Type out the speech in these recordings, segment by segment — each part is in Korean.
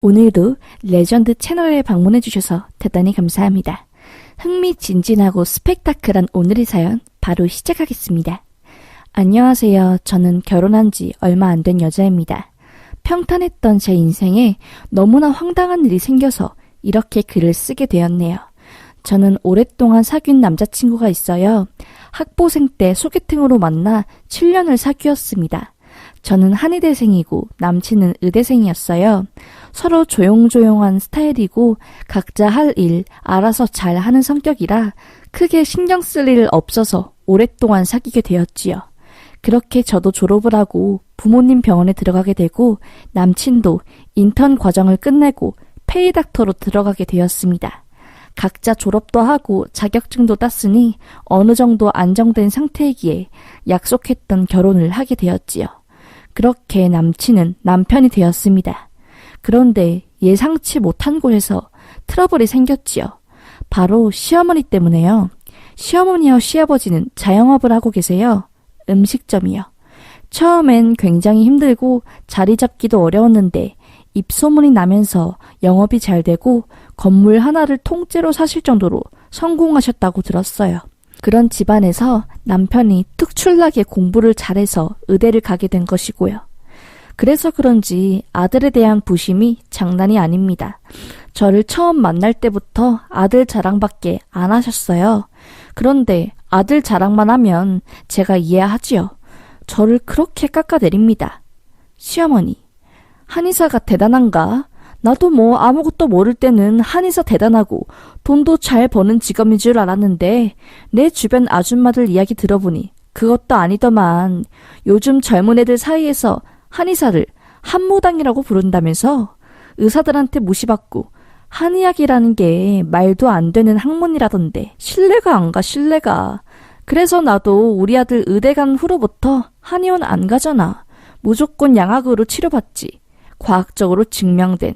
오늘도 레전드 채널에 방문해주셔서 대단히 감사합니다. 흥미진진하고 스펙타클한 오늘의 사연 바로 시작하겠습니다. 안녕하세요. 저는 결혼한 지 얼마 안 된 여자입니다. 평탄했던 제 인생에 너무나 황당한 일이 생겨서 이렇게 글을 쓰게 되었네요. 저는 오랫동안 사귄 남자친구가 있어요. 학부생 때 소개팅으로 만나 7년을 사귀었습니다. 저는 한의대생이고 남친은 의대생이었어요. 서로 조용조용한 스타일이고 각자 할 일 알아서 잘 하는 성격이라 크게 신경 쓸 일 없어서 오랫동안 사귀게 되었지요. 그렇게 저도 졸업을 하고 부모님 병원에 들어가게 되고 남친도 인턴 과정을 끝내고 페이닥터로 들어가게 되었습니다. 각자 졸업도 하고 자격증도 땄으니 어느 정도 안정된 상태이기에 약속했던 결혼을 하게 되었지요. 그렇게 남친은 남편이 되었습니다. 그런데 예상치 못한 곳에서 트러블이 생겼지요. 바로 시어머니 때문에요. 시어머니와 시아버지는 자영업을 하고 계세요. 음식점이요. 처음엔 굉장히 힘들고 자리 잡기도 어려웠는데 입소문이 나면서 영업이 잘 되고 건물 하나를 통째로 사실 정도로 성공하셨다고 들었어요. 그런 집안에서 남편이 특출나게 공부를 잘해서 의대를 가게 된 것이고요. 그래서 그런지 아들에 대한 부심이 장난이 아닙니다. 저를 처음 만날 때부터 아들 자랑밖에 안 하셨어요. 그런데 아들 자랑만 하면 제가 이해하지요. 저를 그렇게 깎아내립니다. 시어머니, 한의사가 대단한가? 나도 뭐 아무것도 모를 때는 한의사 대단하고 돈도 잘 버는 직업인 줄 알았는데 내 주변 아줌마들 이야기 들어보니 그것도 아니더만. 요즘 젊은 애들 사이에서 한의사를 한무당이라고 부른다면서 의사들한테 무시받고 한의학이라는 게 말도 안 되는 학문이라던데 신뢰가 안 가 신뢰가. 그래서 나도 우리 아들 의대 간 후로부터 한의원 안 가잖아. 무조건 양학으로 치료받지. 과학적으로 증명된.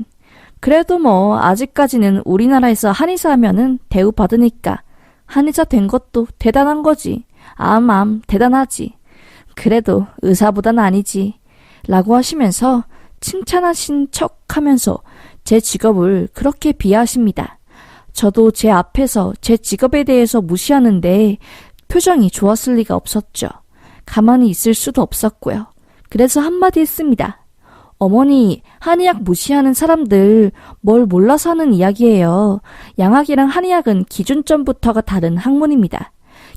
그래도 뭐 아직까지는 우리나라에서 한의사 하면은 대우받으니까 한의사 된 것도 대단한 거지. 암 대단하지. 그래도 의사보단 아니지. 라고 하시면서 칭찬하신 척 하면서 제 직업을 그렇게 비하하십니다. 저도 제 앞에서 제 직업에 대해서 무시하는데 표정이 좋았을 리가 없었죠. 가만히 있을 수도 없었고요. 그래서 한마디 했습니다. 어머니, 한의학 무시하는 사람들 뭘 몰라서 하는 이야기예요. 양학이랑 한의학은 기준점부터가 다른 학문입니다.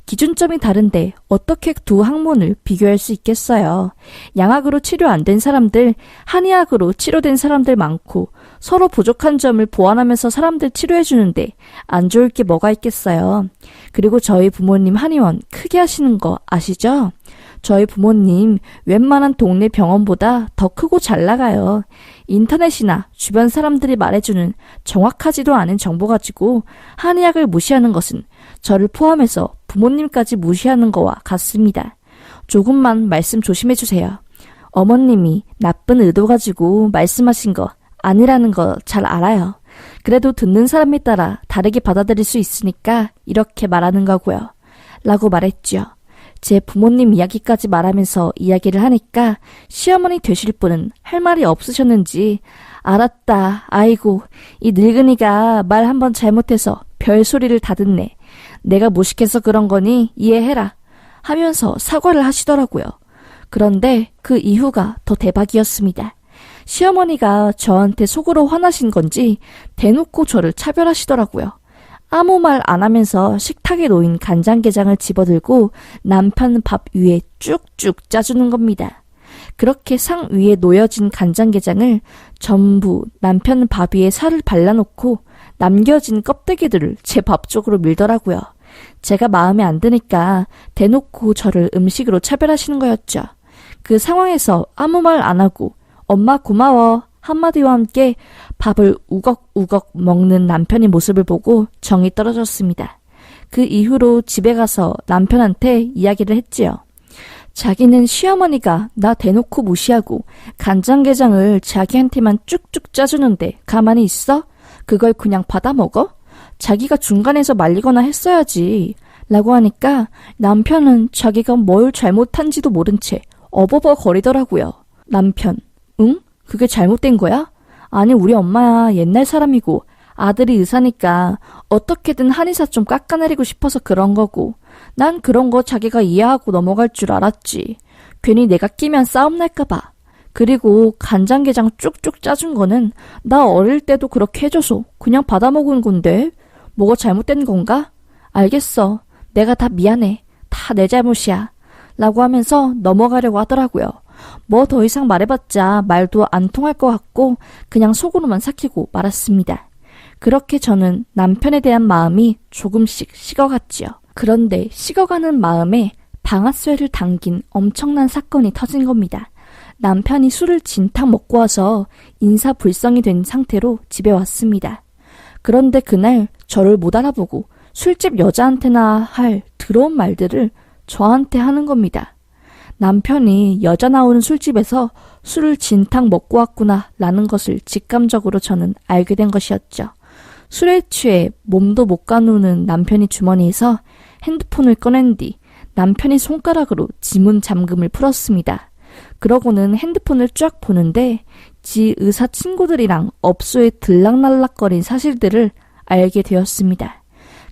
기준점이 다른데 어떻게 두 학문을 비교할 수 있겠어요. 양학으로 치료 안 된 사람들, 한의학으로 치료된 사람들 많고 서로 부족한 점을 보완하면서 사람들 치료해주는데 안 좋을 게 뭐가 있겠어요. 그리고 저희 부모님 한의원 크게 하시는 거 아시죠? 저희 부모님 웬만한 동네 병원보다 더 크고 잘 나가요. 인터넷이나 주변 사람들이 말해주는 정확하지도 않은 정보 가지고 한의학을 무시하는 것은 저를 포함해서 부모님까지 무시하는 거와 같습니다. 조금만 말씀 조심해주세요. 어머님이 나쁜 의도 가지고 말씀하신 거 아니라는 거 잘 알아요. 그래도 듣는 사람에 따라 다르게 받아들일 수 있으니까 이렇게 말하는 거고요. 라고 말했죠. 제 부모님 이야기까지 말하면서 이야기를 하니까 시어머니 되실 분은 할 말이 없으셨는지 알았다. 아이고, 이 늙은이가 말 한번 잘못해서 별소리를 다 듣네. 내가 무식해서 그런 거니 이해해라. 하면서 사과를 하시더라고요. 그런데 그 이후가 더 대박이었습니다. 시어머니가 저한테 속으로 화나신 건지 대놓고 저를 차별하시더라고요. 아무 말 안 하면서 식탁에 놓인 간장게장을 집어들고 남편 밥 위에 쭉쭉 짜주는 겁니다. 그렇게 상 위에 놓여진 간장게장을 전부 남편 밥 위에 살을 발라놓고 남겨진 껍데기들을 제 밥 쪽으로 밀더라고요. 제가 마음에 안 드니까 대놓고 저를 음식으로 차별하시는 거였죠. 그 상황에서 아무 말 안 하고 엄마 고마워 한마디와 함께 밥을 우걱우걱 먹는 남편의 모습을 보고 정이 떨어졌습니다. 그 이후로 집에 가서 남편한테 이야기를 했지요. 자기는 시어머니가 나 대놓고 무시하고 간장게장을 자기한테만 쭉쭉 짜주는데 가만히 있어? 그걸 그냥 받아먹어? 자기가 중간에서 말리거나 했어야지. 라고 하니까 남편은 자기가 뭘 잘못한지도 모른 채 어버버 거리더라고요. 남편, 응? 그게 잘못된 거야? 아니 우리 엄마야 옛날 사람이고 아들이 의사니까 어떻게든 한의사 좀 깎아내리고 싶어서 그런 거고 난 그런 거 자기가 이해하고 넘어갈 줄 알았지. 괜히 내가 끼면 싸움 날까 봐. 그리고 간장게장 쭉쭉 짜준 거는 나 어릴 때도 그렇게 해줘서 그냥 받아먹은 건데 뭐가 잘못된 건가? 알겠어. 내가 다 미안해. 다 내 잘못이야. 라고 하면서 넘어가려고 하더라고요. 뭐 더 이상 말해봤자 말도 안 통할 것 같고 그냥 속으로만 삭히고 말았습니다. 그렇게 저는 남편에 대한 마음이 조금씩 식어갔지요. 그런데 식어가는 마음에 방아쇠를 당긴 엄청난 사건이 터진 겁니다. 남편이 술을 진탕 먹고 와서 인사불성이 된 상태로 집에 왔습니다. 그런데 그날 저를 못 알아보고 술집 여자한테나 할 더러운 말들을 저한테 하는 겁니다. 남편이 여자 나오는 술집에서 술을 진탕 먹고 왔구나 라는 것을 직감적으로 저는 알게 된 것이었죠. 술에 취해 몸도 못 가누는 남편이 주머니에서 핸드폰을 꺼낸 뒤 남편이 손가락으로 지문 잠금을 풀었습니다. 그러고는 핸드폰을 쫙 보는데 지 의사 친구들이랑 업소에 들락날락거린 사실들을 알게 되었습니다.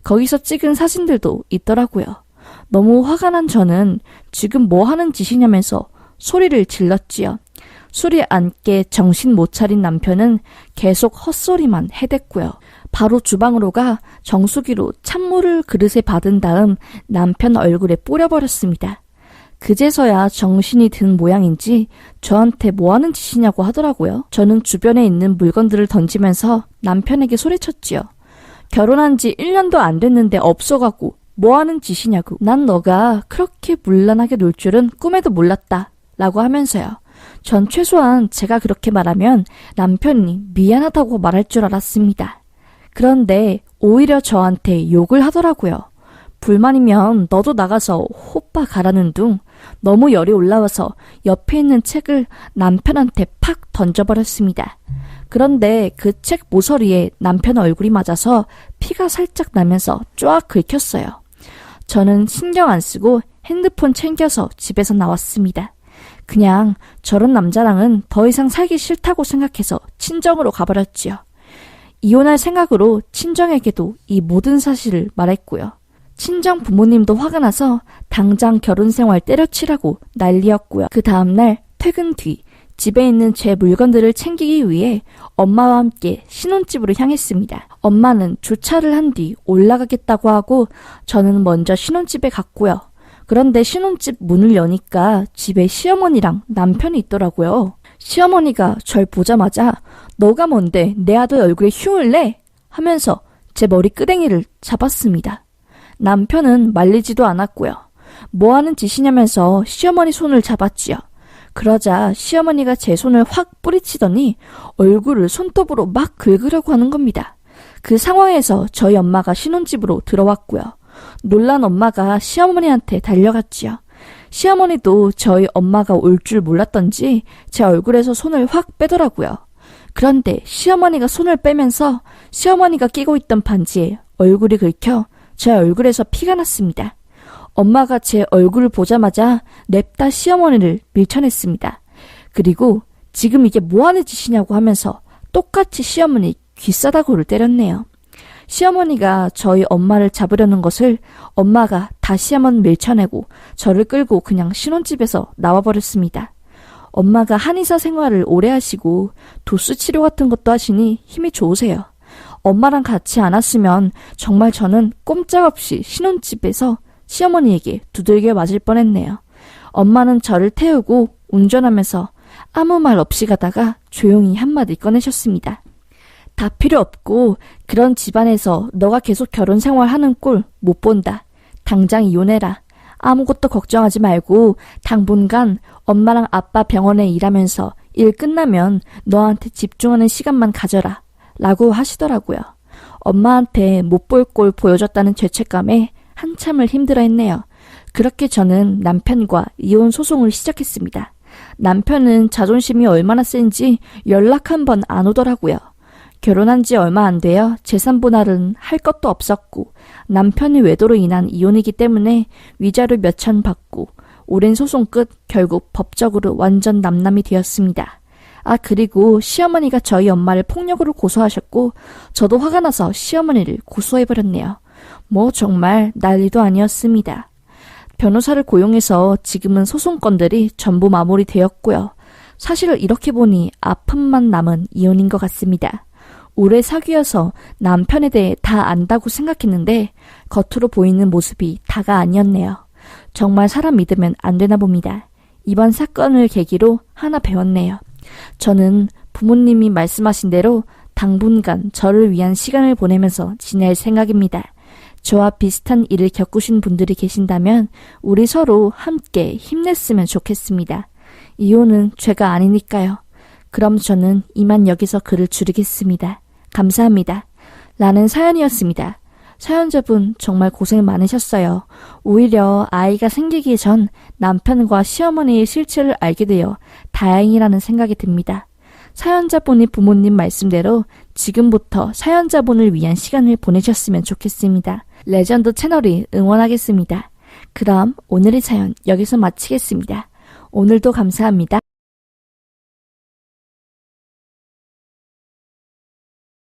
거기서 찍은 사진들도 있더라고요. 너무 화가 난 저는 지금 뭐 하는 짓이냐면서 소리를 질렀지요. 술이 안 깨 정신 못 차린 남편은 계속 헛소리만 해댔고요. 바로 주방으로 가 정수기로 찬물을 그릇에 받은 다음 남편 얼굴에 뿌려버렸습니다. 그제서야 정신이 든 모양인지 저한테 뭐 하는 짓이냐고 하더라고요. 저는 주변에 있는 물건들을 던지면서 남편에게 소리쳤지요. 결혼한 지 1년도 안 됐는데 없어가고 뭐 하는 짓이냐고. 난 너가 그렇게 문란하게 놀 줄은 꿈에도 몰랐다 라고 하면서요. 전 최소한 제가 그렇게 말하면 남편이 미안하다고 말할 줄 알았습니다. 그런데 오히려 저한테 욕을 하더라고요. 불만이면 너도 나가서 호빠 가라는 둥 너무 열이 올라와서 옆에 있는 책을 남편한테 팍 던져버렸습니다. 그런데 그 책 모서리에 남편 얼굴이 맞아서 피가 살짝 나면서 쫙 긁혔어요. 저는 신경 안 쓰고 핸드폰 챙겨서 집에서 나왔습니다. 그냥 저런 남자랑은 더 이상 살기 싫다고 생각해서 친정으로 가버렸지요. 이혼할 생각으로 친정에게도 이 모든 사실을 말했고요. 친정 부모님도 화가 나서 당장 결혼 생활 때려치라고 난리였고요. 그 다음날 퇴근 뒤 집에 있는 제 물건들을 챙기기 위해 엄마와 함께 신혼집으로 향했습니다. 엄마는 주차를 한 뒤 올라가겠다고 하고 저는 먼저 신혼집에 갔고요. 그런데 신혼집 문을 여니까 집에 시어머니랑 남편이 있더라고요. 시어머니가 절 보자마자 너가 뭔데 내 아들 얼굴에 흉을 내? 하면서 제 머리 끄댕이를 잡았습니다. 남편은 말리지도 않았고요. 뭐하는 짓이냐면서 시어머니 손을 잡았지요. 그러자 시어머니가 제 손을 확 뿌리치더니 얼굴을 손톱으로 막 긁으려고 하는 겁니다. 그 상황에서 저희 엄마가 신혼집으로 들어왔고요. 놀란 엄마가 시어머니한테 달려갔지요. 시어머니도 저희 엄마가 올 줄 몰랐던지 제 얼굴에서 손을 확 빼더라고요. 그런데 시어머니가 손을 빼면서 시어머니가 끼고 있던 반지에 얼굴이 긁혀 제 얼굴에서 피가 났습니다. 엄마가 제 얼굴을 보자마자 냅다 시어머니를 밀쳐냈습니다. 그리고 지금 이게 뭐하는 짓이냐고 하면서 똑같이 시어머니 귀싸다구를 때렸네요. 시어머니가 저희 엄마를 잡으려는 것을 엄마가 다시 한번 밀쳐내고 저를 끌고 그냥 신혼집에서 나와버렸습니다. 엄마가 한의사 생활을 오래 하시고 도수 치료 같은 것도 하시니 힘이 좋으세요. 엄마랑 같이 안 왔으면 정말 저는 꼼짝없이 신혼집에서 시어머니에게 두들겨 맞을 뻔했네요. 엄마는 저를 태우고 운전하면서 아무 말 없이 가다가 조용히 한마디 꺼내셨습니다. 다 필요 없고 그런 집안에서 너가 계속 결혼 생활하는 꼴 못 본다. 당장 이혼해라. 아무것도 걱정하지 말고 당분간 엄마랑 아빠 병원에 일하면서 일 끝나면 너한테 집중하는 시간만 가져라. 라고 하시더라고요. 엄마한테 못 볼 꼴 보여줬다는 죄책감에 한참을 힘들어했네요. 그렇게 저는 남편과 이혼 소송을 시작했습니다. 남편은 자존심이 얼마나 센지 연락 한 번 안 오더라고요. 결혼한 지 얼마 안 되어 재산 분할은 할 것도 없었고 남편이 외도로 인한 이혼이기 때문에 위자료 몇천 받고 오랜 소송 끝 결국 법적으로 완전 남남이 되었습니다. 아, 그리고 시어머니가 저희 엄마를 폭력으로 고소하셨고 저도 화가 나서 시어머니를 고소해버렸네요. 뭐 정말 난리도 아니었습니다. 변호사를 고용해서 지금은 소송건들이 전부 마무리되었고요. 사실 이렇게 보니 아픔만 남은 이혼인 것 같습니다. 오래 사귀어서 남편에 대해 다 안다고 생각했는데 겉으로 보이는 모습이 다가 아니었네요. 정말 사람 믿으면 안 되나 봅니다. 이번 사건을 계기로 하나 배웠네요. 저는 부모님이 말씀하신 대로 당분간 저를 위한 시간을 보내면서 지낼 생각입니다. 저와 비슷한 일을 겪으신 분들이 계신다면 우리 서로 함께 힘냈으면 좋겠습니다. 이혼은 죄가 아니니까요. 그럼 저는 이만 여기서 글을 줄이겠습니다. 감사합니다. 라는 사연이었습니다. 사연자분 정말 고생 많으셨어요. 오히려 아이가 생기기 전 남편과 시어머니의 실체를 알게 되어 다행이라는 생각이 듭니다. 사연자분이 부모님 말씀대로 지금부터 사연자분을 위한 시간을 보내셨으면 좋겠습니다. 레전드 채널이 응원하겠습니다. 그럼 오늘의 사연 여기서 마치겠습니다. 오늘도 감사합니다.